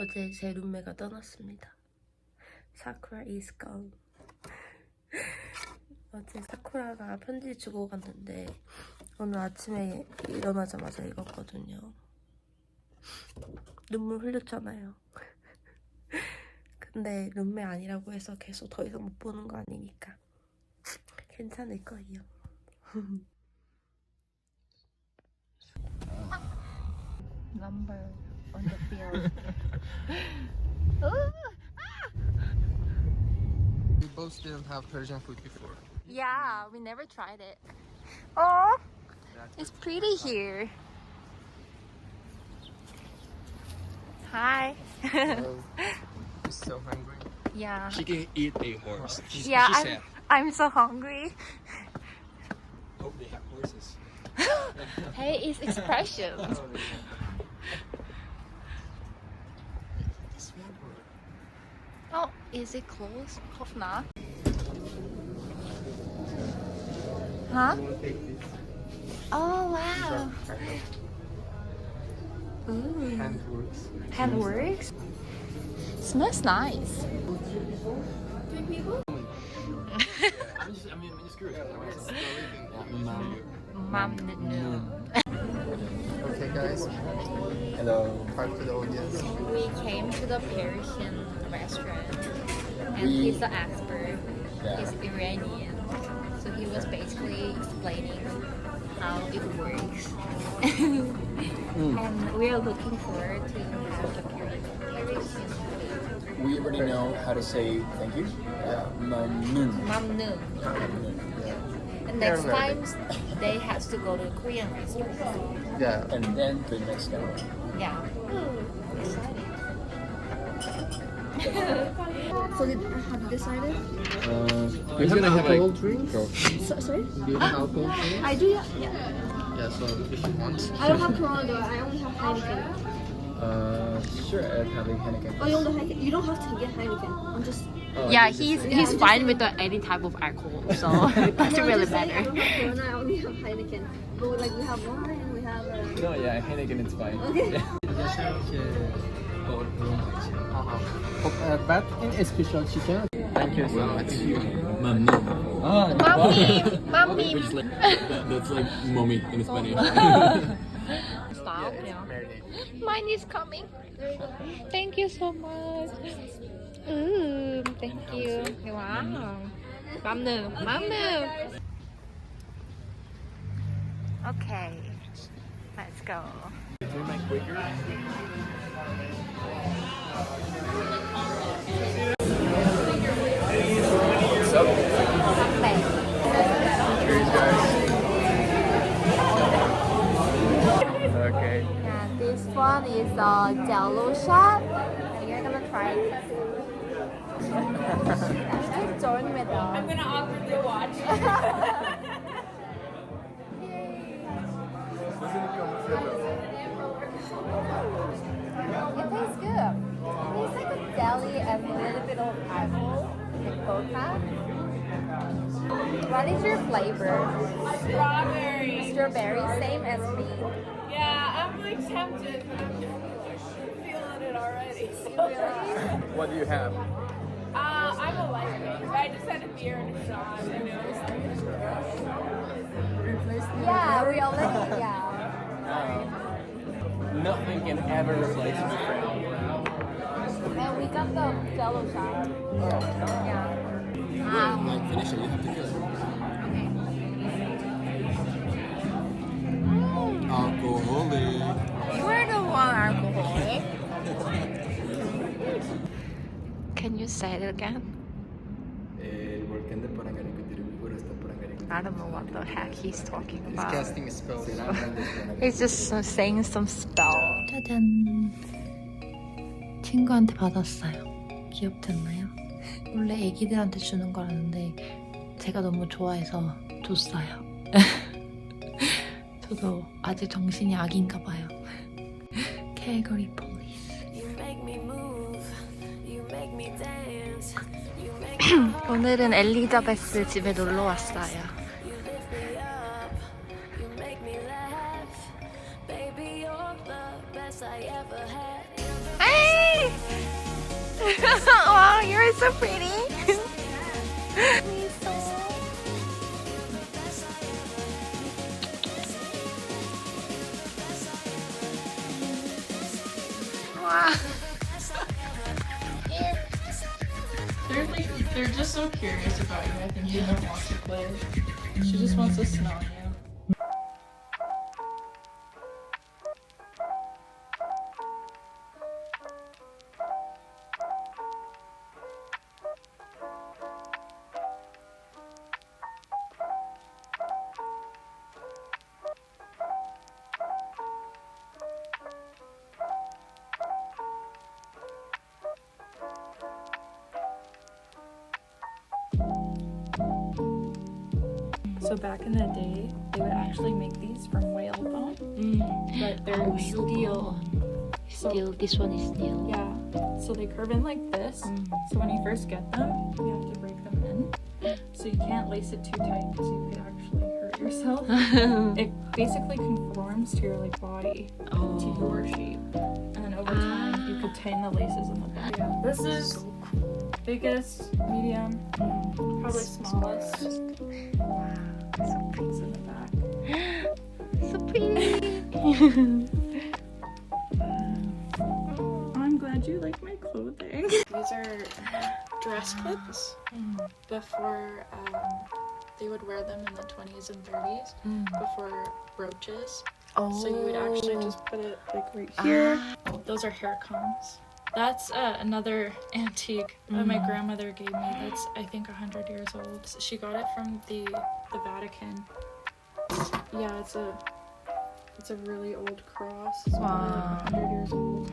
어제 제 룸메가 떠났습니다. 사쿠라 is gone. 어제 사쿠라가 편지 주고 갔는데 오늘 아침에 일어나자마자 읽었거든요. 눈물 흘렸잖아요. 근데 룸메 아니라고 해서 계속 더 이상 못 보는 거 아니니까 괜찮을 거예요. Number on the field. We both didn't have Persian food before. Yeah, we never tried it. Oh, it's pretty here. Hi. Hello. She's so hungry. Yeah. She can eat a horse. She said. I'm so hungry. Hope they have horses. Hey, it's expression. Oh, is it closed? Hope not. Huh? Oh wow. Ooh. Handworks. Smells nice. I'm just curious. Okay, guys. Hello. Talk to the audience. We came to the Persian restaurant, and he's the expert. He's Iranian, so he was basically explaining how it works. And we are looking forward to have the Persian food. We already know how to say thank you. Mamnoon. Mamnoon. And next time they have to go to a Korean restaurant. Yeah. And then to Mexico. Yeah. So have you decided? You have an alcohol drink? Sorry? Do you have alcohol drink? I do, yeah. Yeah, so if you want. I don't have Corona though, I only have Heineken. Sure, I'd have a Heineken. Oh, you only have Heineken? You don't have to get Heineken. I'm just... Yeah, he's fine with any type of alcohol, so it doesn't really matter. I don't have Corona, I only have Heineken. But like we have wine, we have... No, yeah, Heineken is fine. Okay. But in special chicken. Thank you so much. Mamnoon. Mommy. That's like mommy in Spanish. Stop. Yeah. Mine is coming. Thank you so much. Thank you. Wow. Mamnu. Okay, let's go. Okay. Yeah, this one is a jello shot. And you're gonna try it. Just join me though. I'm gonna awkwardly watch. It tastes good. It tastes like a jelly and a little bit of apple, like coconut. What is your flavor? Strawberry. Strawberry, same as me. Yeah, I'm like tempted. I'm feeling it already. What do you have? I'm a lightweight. I just had a beer and a shot, and it was Yeah, we already, yeah. Nothing can ever replace my friend. And we got the jello shot. Yeah. Like finish it, you have to kill it. Alcoholic. You were the one alcoholic. Can you say it again? I don't know what the heck he's talking He's about. casting spells. He's just saying some spell. 짜잔. 친구한테 받았어요. 귀엽지 않나요? 원래 애기들한테 주는 거라는데 제가 너무 좋아해서 줬어요. 저도 아직 정신이 아기인가 봐요. 캘거리 폴리스. 오늘은 엘리자베스 집에 놀러 왔어요. Hey! Wow, you're so pretty. Wow. They're just so curious about you. I think they don't want to play. She just wants to smell you. So back in the day, they would actually make these from whale bone, but they're steel. Steel. This one is steel. Yeah. So they curve in like this. So when you first get them, you have to break them in. So you can't lace it too tight because you could actually hurt yourself. It basically conforms to your like body, to your shape, and then over time you could tighten the laces in the back. Yeah. This is biggest, medium, probably smallest. Wow, so pretty. It's in the back. So pretty. I'm glad you like my clothing. These are dress clips. Before they would wear them in the 20s and 30s before brooches. So you would actually just put it like right here. Those are hair combs. That's another antique that my grandmother gave me. That's I think 100 years old. She got it from the Vatican. Yeah, it's a really old cross. It's probably like 100 years old.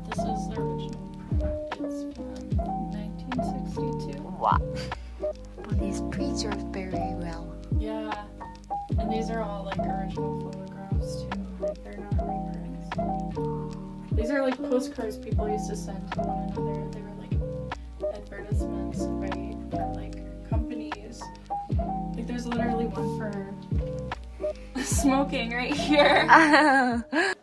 This is the original product. It's from 1962. Wow. But these preserved very well. Yeah, and these are all like original photographs too. Like they're not reprints. These are like postcards people used to send to one another. They were like advertisements, right, for like companies. Like there's literally one for smoking right here.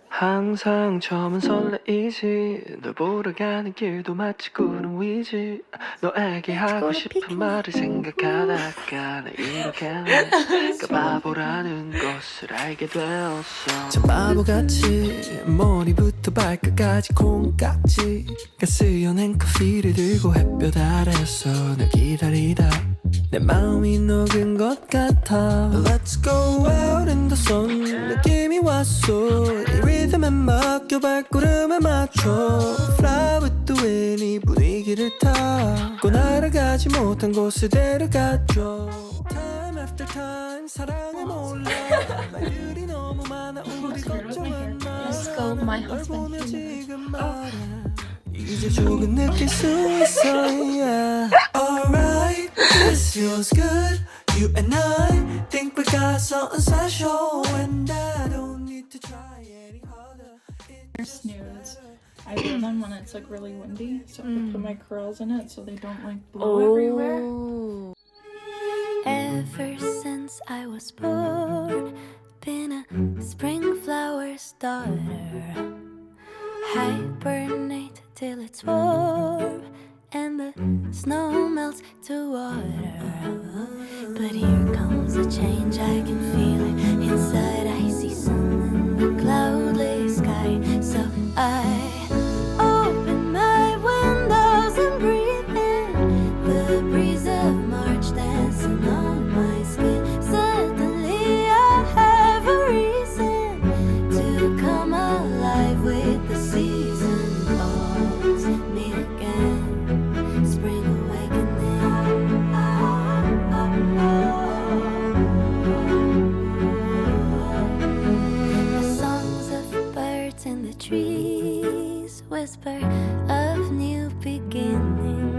항상 처음은 설레이지 널 보러 가는 길도 마치 구름 위지 너에게 하고 싶은 말을 생각하다가 나 이렇게 그 바보라는 것을 알게 되었어 참 바보같이 머리부터 발끝까지 콩깍지가 쓰여낸 커피를 들고 햇볕 아래서 널 기다리다 내 마음이 녹은 것 같아 Let's go out in the sun 느낌이 왔어 이 리듬에 맡겨 발걸음에 맞춰 Fly with the wind 이 분위기를 타고 날아가지 못한 곳에 데려가줘 Time after time 사랑을 몰라 말들이 너무 많아 우리 걱정은 마 Let's go, my 널 husband. 보며 지금 말해 이제 조금 느낄 수 있어 yeah. Alright, this feels good You and I think we got something special And I don't need to try any harder They're snoods. I wear them when it's like really windy, so I can put my curls in it so they don't like blow everywhere. Ever since I was born, been a spring flower's daughter. Hibernate till it's warm and the snow melts to water. But here comes a change, I can feel it inside. I see sun in the cloudless sky, so I open my windows and breathe in the breeze of March dancing on my skin. Suddenly I have a reason to come alive with the season calls me again. Spring awakening. The songs of birds in the trees whisper of new beginnings.